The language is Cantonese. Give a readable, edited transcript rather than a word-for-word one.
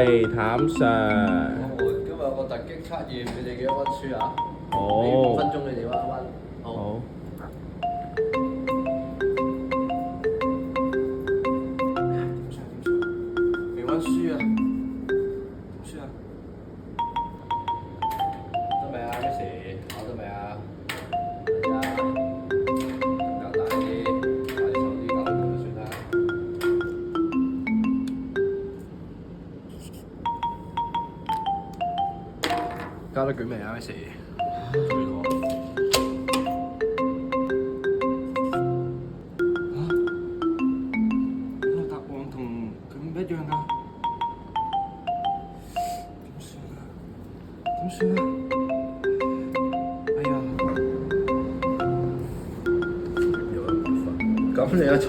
係譚 Sir。今日有個突擊測驗，你哋幾多溫書啊？好。俾5分鐘你哋溫一溫。好。未溫書啊？點算啊？得未啊？Miss，考得未啊？係啊。搞大啲，快手啲搞咁就算啦。交得卷未啊？Miss，最多。答案同佢唔一樣㗎，點算啊？點算啊？哎呀，有一部分，咁你一錯。